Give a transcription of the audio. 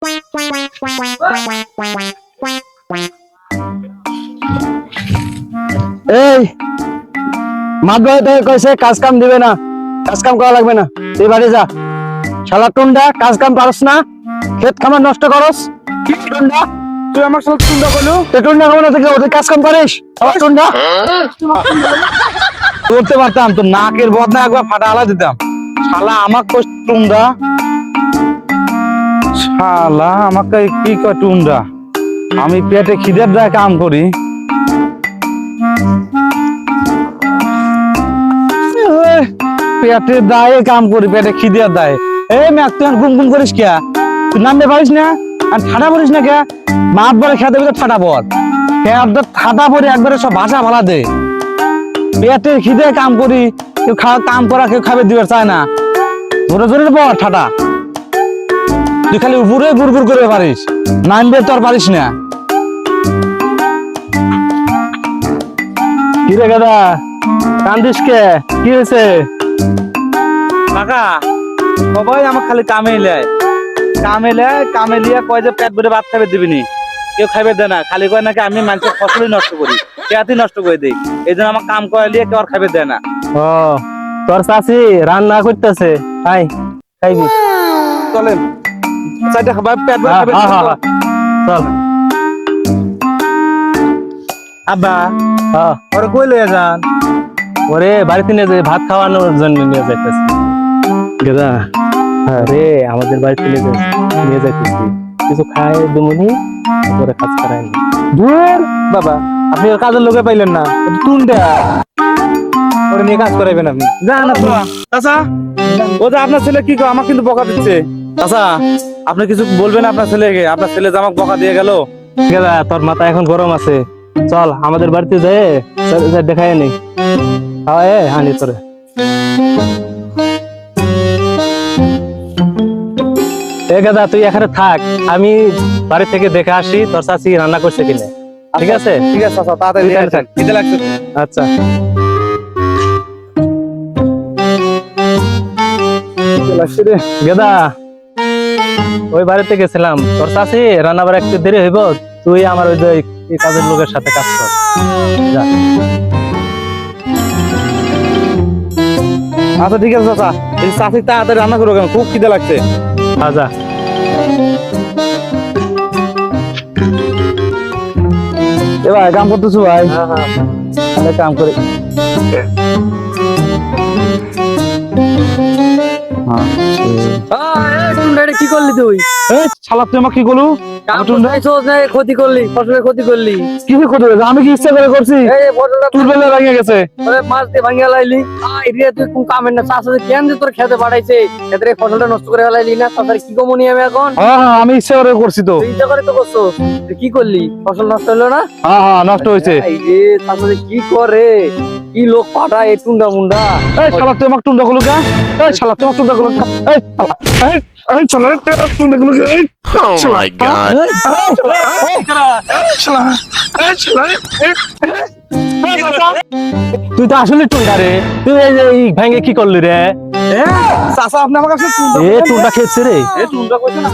এই মাত ভাই কইছে কাজ কাম দিবে না, কাজ কাম করা লাগবে না, তুই বাড়ি যা। শালা টুন্ডা, কাজ কাম পারস না, ক্ষেত খামার নষ্ট করস। কি টুন্ডা, তুই আমার সাথে টুন্ডা কইলো? তুই টুন্ডা কোন থেকে ওদের কাজ কাম পারিস? আমার টুন্ডা করতে পারতাম তো নাকের বদনা একবার ফাটা আলা দিতাম। শালা আমাক কই টুন্ডা, শালা আমাকে কি কয় টুন্ডা? আমি পেটে খিদের দায় কাম করি। পেটের দায়ে কাম করি, পেটে খিদের দায়ে। এই ম্যাক তুই গুম গুম করিস কে? তুই নামতে পারিস না আর ঠাডা পড়িস না কে? মাত বলে খেতে ভিতরে ঠাডা পড়, ঠাডা পড়ে একবারে সব ভাষা ভালা দে। পেটের খিদে কাম করি, কেউ কাম করা কেউ খাবে দিবে চায় না। জোরে জোরে পড় ঠাডা। তুই খালি উপরে গুড় গুড় করে পারিস, নামবে তো আর পারিস না। কি রে গাদা, কান্দিস কে? কি হয়েছে? কাকা সবাই আমার খালি কামে এলায়, কামে লিয়া কয় যে পেট ভরে ভাত খাবে দিবিনি, কেউ খাইবে দেয় না। খালি কয় নাকি আমি মানুষের ফসলই নষ্ট করি, পেটই নষ্ট করে দিই। এই জন্য আমার কাম করে লিয়ে কেউ আর খাইবে দেয় না। ও তোর চাচি রান্না করতেছে, আই খাইবি। চলেন চাইটা খাবার পেট ভরে খাবে। চল আব্বা ওরে কই লইয়া যান? ওরে বাড়িতে নিয়ে যাই, ভাত খাওয়ানোর জন্য নিয়ে যাইতেছি। গেদা আরে আমাদের বাড়িতে নিয়ে যাইতেছি, কিছু খাই দুমুনি পরে কাজ করাই। দূর বাবা, আপনি কাজের লোকে পাইলেন না, টুন্ডা ওরে নিয়ে কাজ করাইবেন আপনি। যান চাচা, ও যে আপনার ছেলে কি আমাকে কিন্তু বকা দিচ্ছে। চাচা আপনি কিছু বলবেন আপনার ছেলেকে? আপনার ছেলে যে আমাকে বকা দিয়ে গেল। গেদা তোর মাথা এখন গরম আছে, চল আমাদের বাড়িতে যাই দেখাই নেই। হানি তোরে এ গাদা, তুই এখানে থাক, আমি বাড়ি থেকে দেখে আসি তোর চাচি রান্না করছে কিনা। ঠিক আছে ঠিক আছে চাচা, তাড়াতাড়ি থাক, খিদে লাগছে। আচ্ছা গেদা, ওই বাড়িতে গেছিলাম, তোর চাচি রান্না বাড়া একটু দেরি হইব, তুই আমার ওই যে কাজের লোকের সাথে কাজ কর। যা। আচ্ছা ঠিক আছে চাচা, এই চাচি তাড়াতাড়ি রান্না করো, কেন খুব খিদে লাগছে। যা এ ভাই, কাম করতেছো ভাই? হ্যাঁ কাম করি। কি করলি তুই? শালা তুই আমাকে কি করলু? ক্ষতি করলি, ফসলের ক্ষতি করলি। কি ক্ষতি হয়েছে? আমি কি ইচ্ছা করে করছি? তোর বেলা ভেঙে গেছে, মাছ দিয়ে ভাঙিয়া লাইলি। তুই কোন কামের না, চাষা কেন যে তোর খেতে পাঠাইছে, খেতে ফসলটা নষ্ট করে ফেলাইলি না? তাদের কি কমনি আমি এখন? হ্যাঁ আমি ইচ্ছা করে করছি তো। ইচ্ছা করে তো করছো, কি করলি? ফসল নষ্ট হলো না? হ্যাঁ নষ্ট হয়েছে। এই যে চাষা কি করে, কি লোক পাঠায় এই টুন্ডা মুন্ডা। এই শালা তুই আমাকে টুন্ডা গুলো কে? এই শালা তুই আমাকে টুন্ডা গুলো কে? এই শালা তুই আমাকে টুন্ডা গুলো কে? Oh my god. তুই তো আসলে টুন্ডা রে, তুই এই ভেঙে কি করলি রে? চাচা আপনি আমার কাছে এ টুন্ডা খেয়েছে রে। টুন্ডা কইছে না।